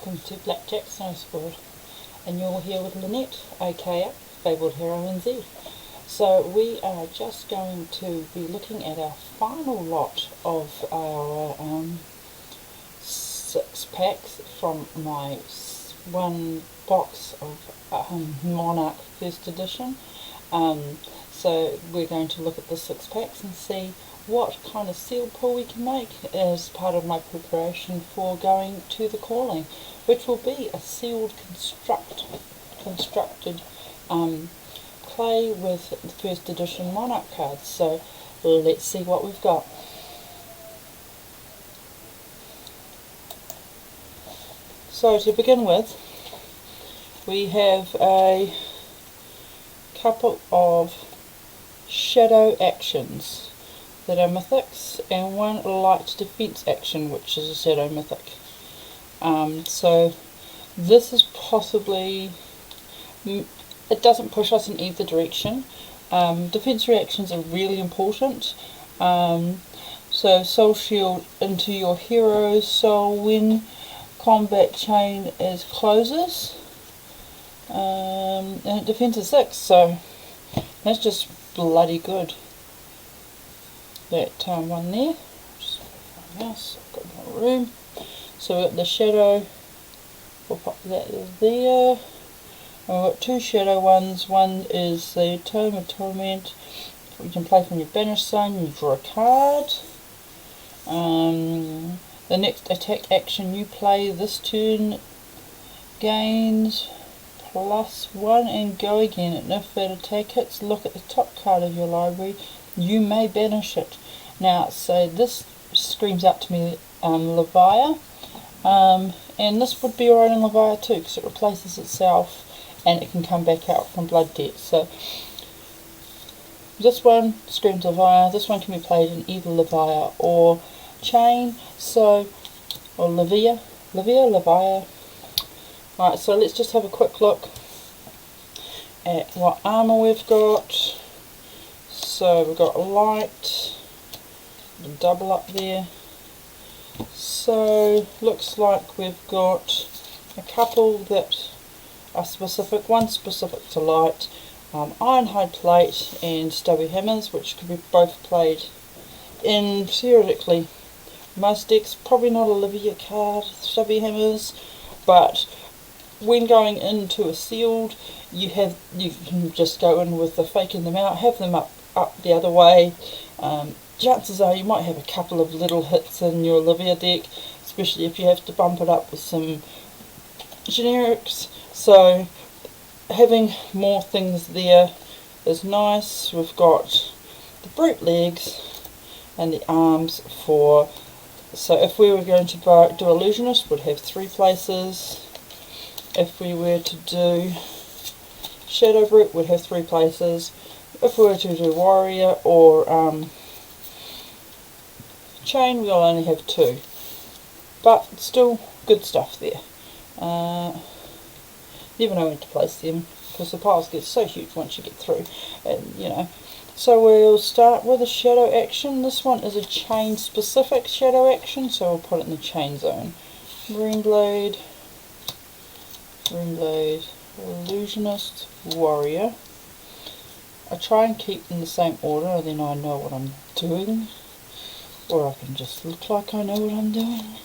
welcome to Blackjack Snowsport, and you're here with Lynette, aka Fabled Heroine Z. So we are just going to be looking at our final lot of our 6 packs from my one box of Monarch First Edition. So we're going to look at the 6 packs and see what kind of seal pull we can make as part of my preparation for going to the calling, which will be a sealed constructed play with the first edition Monarch cards. So let's see what we've got. So to begin with, we have a couple of shadow actions that are mythics, and one light defense action which is a shadow mythic. So this is possibly, it doesn't push us in either direction. Defense reactions are really important. So soul shield into your hero's soul when combat chain is closes, and it defends a 6, so that's just bloody good. That one there, just my mouse, I've got my room. So we've got the shadow, we'll pop that there. And we've got 2 shadow ones. One is the Tome of Torment. You can play from your banished zone, you draw a card. The next attack action you play this turn gains +1 and go again, and if that attack hits, look at the top card of your library. You may banish it. Now, so this screams out to me Levia, and this would be alright in Levia too, because it replaces itself and it can come back out from Blood Debt. So this one screams Levia. This one can be played in either Levia or Chain, so, or Levia. Alright, so let's just have a quick look at what armour we've got. So we've got light, double up there. So looks like we've got a couple that are specific. One specific to light, ironhide plate and stubby hammers, which could be both played in theoretically most decks. Probably not a Olivia card, stubby hammers, but when going into a sealed, you can just go in with the faking them out, have them up the other way. Chances are you might have a couple of little hits in your Olivia deck, especially if you have to bump it up with some generics. So having more things there is nice. We've got the brute legs and the arms for, so if we were going to do illusionist, would have 3 places. If we were to do shadow brute, would have 3 places. If we were to do warrior or chain, we'll only have 2, but still good stuff there. Never know when to place them, because the piles get so huge once you get through, and you know. So we'll start with a shadow action. This one is a chain specific shadow action, so we'll put it in the chain zone. Marine blade, illusionist, warrior. I try and keep in the same order, and then I know what I'm doing, or I can just look like I know what I'm doing.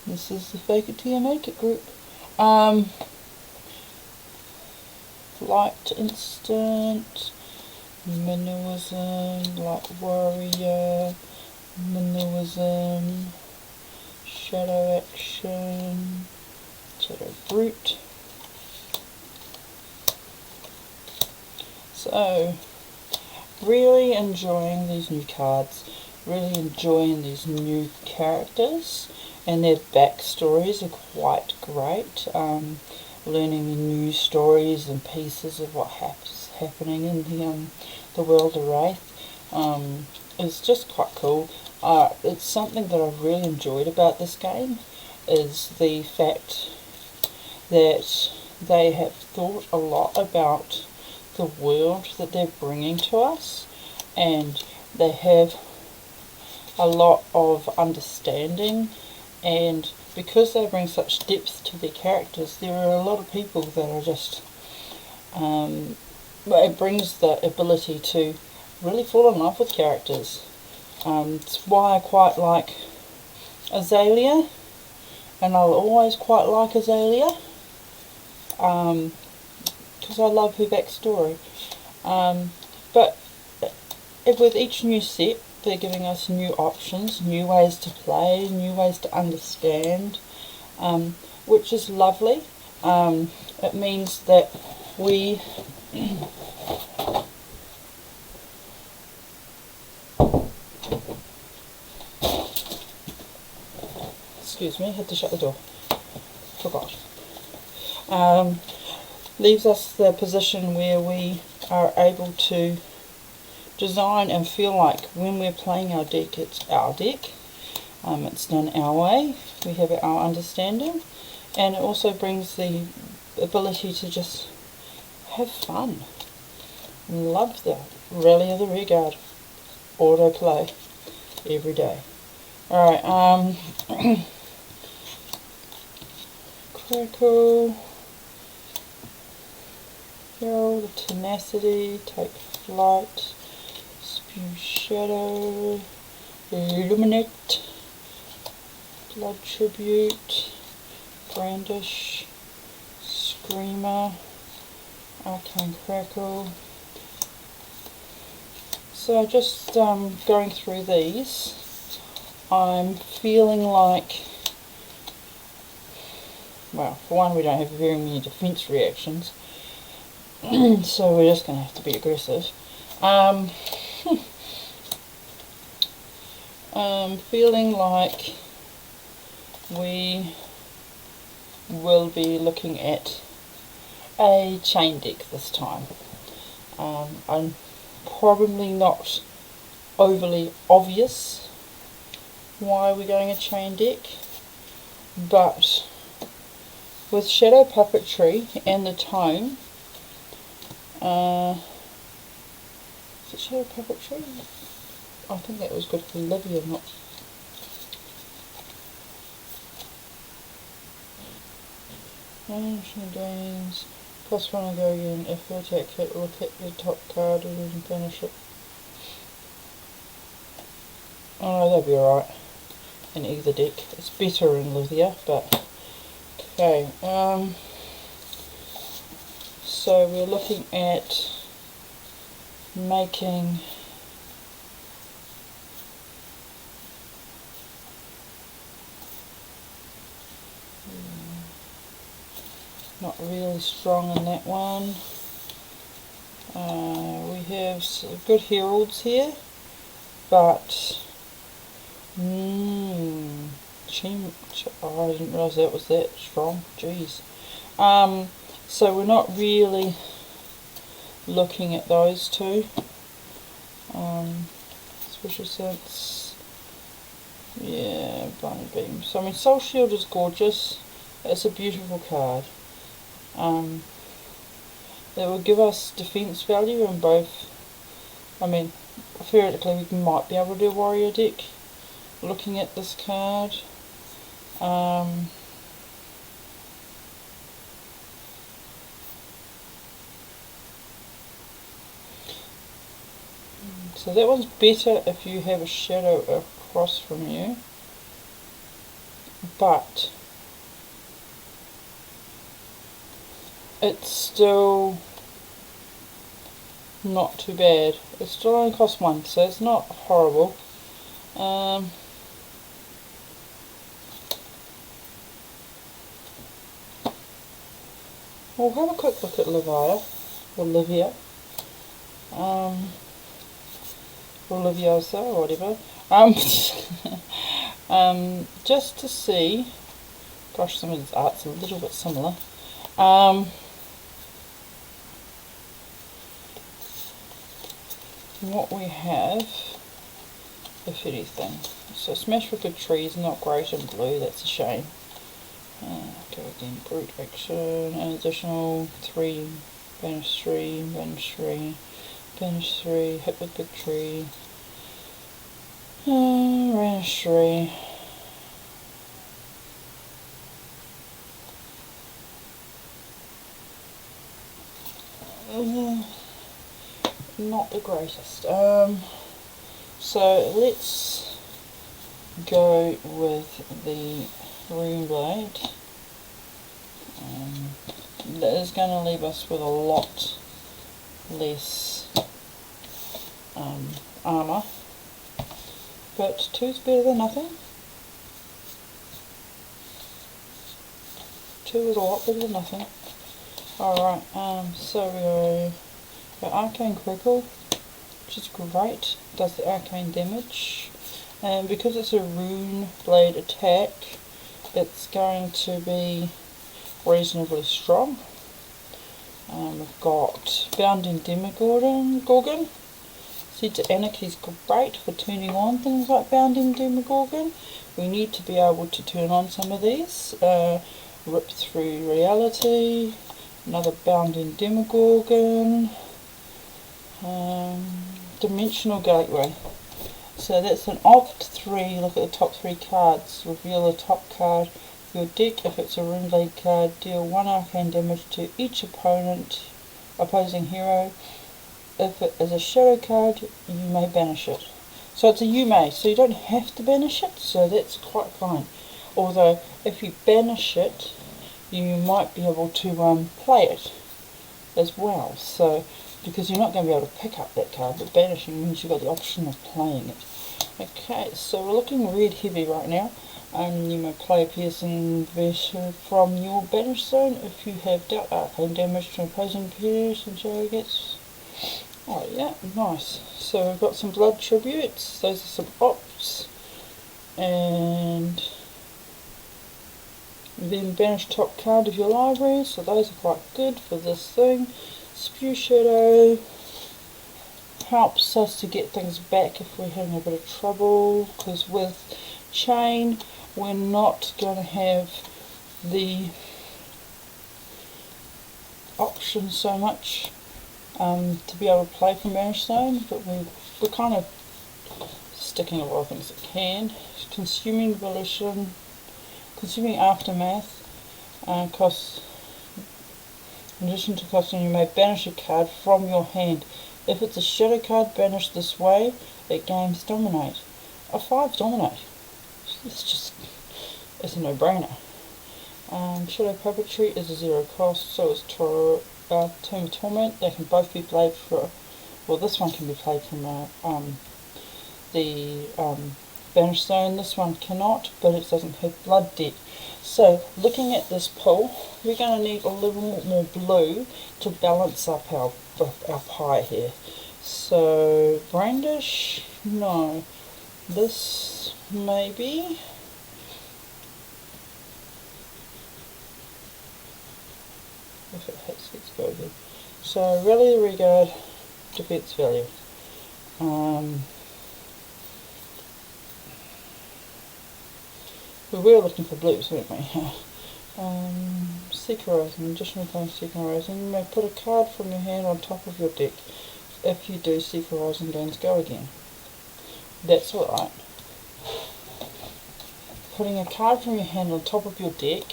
This is the fake it till you make it group. Light instant, minnowism, light warrior, minnowism, shadow action, shadow brute. So, really enjoying these new cards, really enjoying these new characters, and their backstories are quite great. Learning the new stories and pieces of what happening in the world of Wraith is just quite cool. It's something that I've really enjoyed about this game, is the fact that they have thought a lot about the world that they're bringing to us, and they have a lot of understanding and because they bring such depth to their characters, there are a lot of people that are just, it brings the ability to really fall in love with characters. It's why I quite like Azalea, and I'll always quite like Azalea, because I love her backstory. But with each new set, they're giving us new options, new ways to play, new ways to understand, which is lovely. It means that we excuse me, had to shut the door. Forgot. Leaves us the position where we are able to design and feel like when we're playing our deck, it's our deck. It's done our way. We have our understanding, and it also brings the ability to just have fun. Love the Rally of the Rearguard autoplay every day. Alright, Crackle, Hero, the Tenacity, Take Flight, Spew Shadow, Illuminate, Blood Tribute, Brandish, Screamer, Arcane Crackle. So just going through these, I'm feeling like, well, for one, we don't have very many defense reactions, so we're just going to have to be aggressive. Feeling like we will be looking at a chain deck this time. I'm probably not overly obvious why we're going a chain deck, but with Shadow Puppetry and the tome, is it Shadow Puppetry? I think that was good for Livia, not Management Gains. Plus one go again. If you attack hit, look at your top card and finish it. Oh no, that'd be alright in either deck. It's better in Livia, but okay. So we're looking at making not really strong in that one. We have some good heralds here, but oh, I didn't realise that was that strong. Jeez. So we're not really looking at those two. Special Sense, yeah, Bunny Beam. So I mean, Soul Shield is gorgeous. It's a beautiful card. That will give us defense value in both. I mean, theoretically we might be able to do a warrior deck looking at this card. So that one's better if you have a shadow across from you, but it's still not too bad. It still only costs one, so it's not horrible. We'll have a quick look at Olivia, Oliviosa or whatever. Just to see. Gosh, some of this art's a little bit similar. What we have, if anything. So Smash for Good Tree is not great in blue, that's a shame. Go again, brute action, an additional 3, banish 3, banish 3, banish 3, hit with Big Tree, banish 3, not the greatest. So let's go with the rune blade. That is going to leave us with a lot less armour, but 2's better than nothing. 2 is a lot better than nothing. Alright, so we go Arcane Critical, which is great, does the arcane damage, and because it's a rune blade attack, it's going to be reasonably strong. We've got Bounding Demogorgon. Seeds of Anarchy is great for turning on things like Bounding Demogorgon. We need to be able to turn on some of these. Rip Through Reality, another Bounding Demogorgon, Dimensional Gateway. So that's an opt 3, look at the top 3 cards, reveal the top card of your deck. If it's a rune blade card, deal 1 arcane damage to each opposing hero. If it is a shadow card, you may banish it. So it's a you may, so you don't have to banish it, so that's quite fine. Although, if you banish it, you might be able to play it as well. So, because you're not going to be able to pick up that card, but banishing means you've got the option of playing it. Okay, so we're looking red heavy right now. You may play a piercing vessel from your banish zone if you have dealt arcane damage to opposing players and so gets. Oh yeah, nice. So we've got some blood tributes, those are some ops, and then banish top card of your library, so those are quite good for this thing. Spew Shadow helps us to get things back if we're having a bit of trouble, because with chain we're not going to have the option so much to be able to play from Banish Zone, but we're kind of sticking a lot of things that can. Consuming Volition, Consuming Aftermath, costs, in addition to costing, you may banish a card from your hand. If it's a shadow card banished this way, it gains Dominate. A 5 Dominate. It's a no-brainer. Shadow Puppetry is a 0 cost, so is Tomb of Torment. They can both be played for, well, this one can be played from the Banish Zone. This one cannot, but it doesn't have Blood Debt. So, looking at this pool, we're going to need a little more blue to balance up our pie here. So, Brandish, no. This, maybe. If it hits, let's go again. So, Rally the Regard, defense value. We were looking for blues, weren't we? Seek Horizon, additional time Seek Horizon. You may put a card from your hand on top of your deck. If you do, Seek Horizon gains go again. That's alright. Putting a card from your hand on top of your deck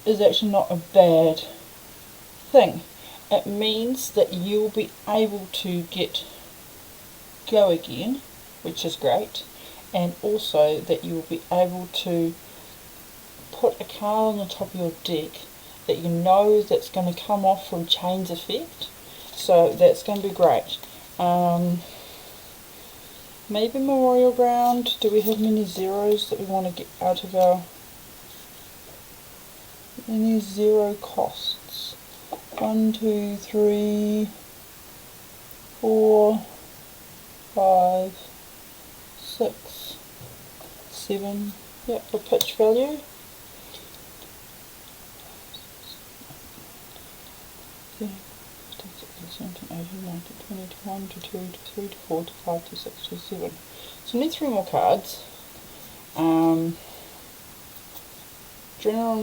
is actually not a bad thing. It means that you'll be able to get go again, which is great, and also that you will be able to put a card on the top of your deck that you know that's going to come off from Chain's effect, so that's going to be great. Maybe Memorial Ground. Do we have many zeros that we want to get out of our... Any 0 costs? 1, 2, 3, 4, 5, 6, 7. Yep, for pitch value. Yeah. 17, 18, 19, 20, 21, 22, 23, 24, 25, 26, 27. So we need 3 more cards. Adrenaline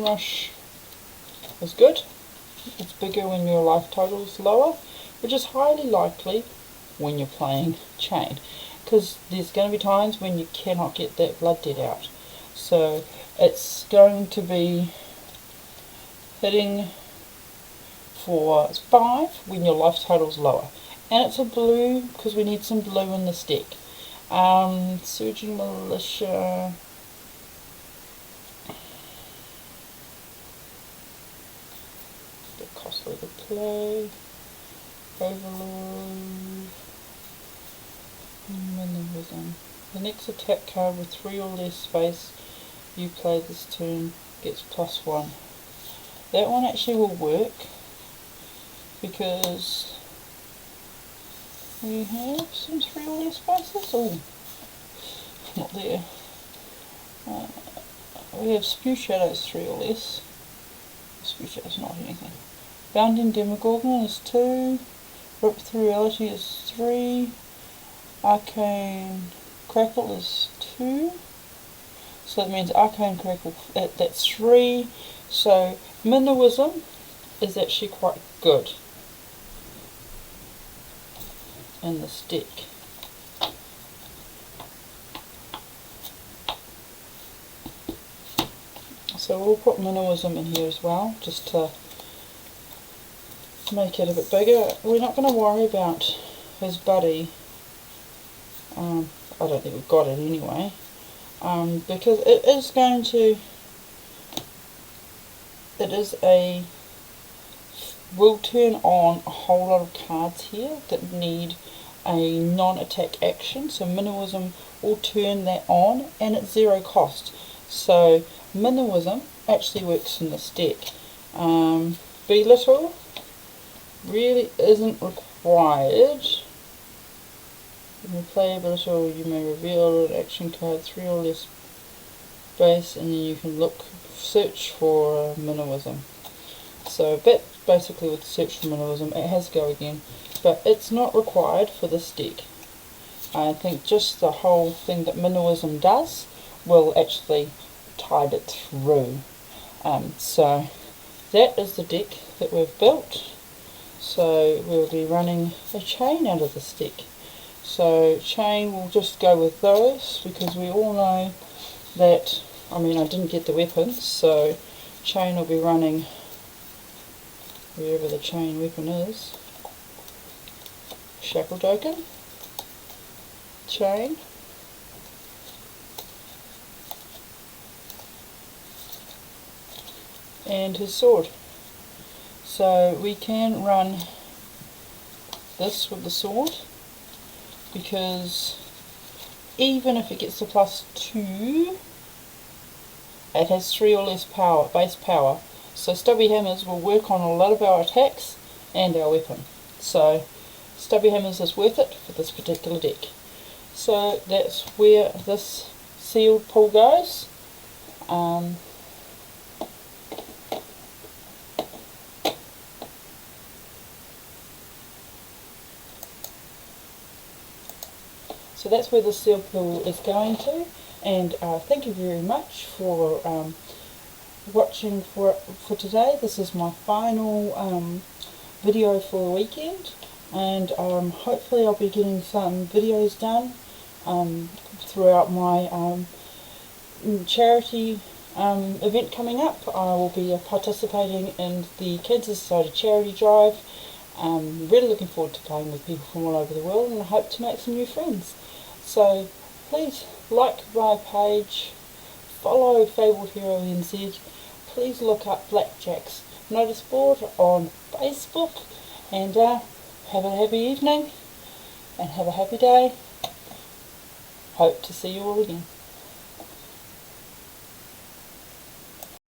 Rush is good. It's bigger when your life total is lower, which is highly likely when you're playing Chain, because there's going to be times when you cannot get that blood debt out. So it's going to be hitting for 5 when your life total is lower. And it's a blue because we need some blue in this deck. Surging Militia. Bit costly to play. Overlord. Minimalism. The next attack card with 3 or less space you play this turn gets +1. That one actually will work because we have some 3 or less spaces. Oh, not there. We have Spew Shadows 3 or less. Spew Shadows not anything. Bounding Demogorgon is 2. Rip Through Reality is 3. Arcane Crackle is 2. So that means Arcane Crackle, that's 3. So Minnowism is actually quite good in this deck. So we'll put Minnowism in here as well, just to make it a bit bigger. We're not going to worry about his buddy. I don't think we've got it anyway, because will turn on a whole lot of cards here that need a non-attack action, so Minnowism will turn that on, and it's 0 cost. So Minnowism actually works in this deck. Belittle really isn't required. When you play a Belittle, you may reveal an action card 3 or less space, and then you can search for Minnowism. So that basically with search for Minnowism, it has go again, but it's not required for this deck. I think just the whole thing that Minnowism does will actually tide it through. So that is the deck that we've built. So we'll be running a chain out of this deck. So chain will just go with those, because we all know that, I didn't get the weapons, so chain will be running wherever the chain weapon is. Shackle Token, chain, and his sword. So we can run this with the sword, because even if it gets to +2, it has 3 or less power, base power. So Stubby Hammers will work on a lot of our attacks and our weapon. So Stubby Hammers is worth it for this particular deck. So that's where this sealed pull goes. So that's where the seal pool is going to, and thank you very much for watching for today. This is my final video for the weekend, and hopefully I'll be getting some videos done throughout my charity event coming up. I will be participating in the Cancer Society charity drive. Really looking forward to playing with people from all over the world, and I hope to make some new friends. So please like my page, follow Fabled Hero NZ, please look up Blackjack's notice board on Facebook, and have a happy evening and have a happy day. Hope to see you all again.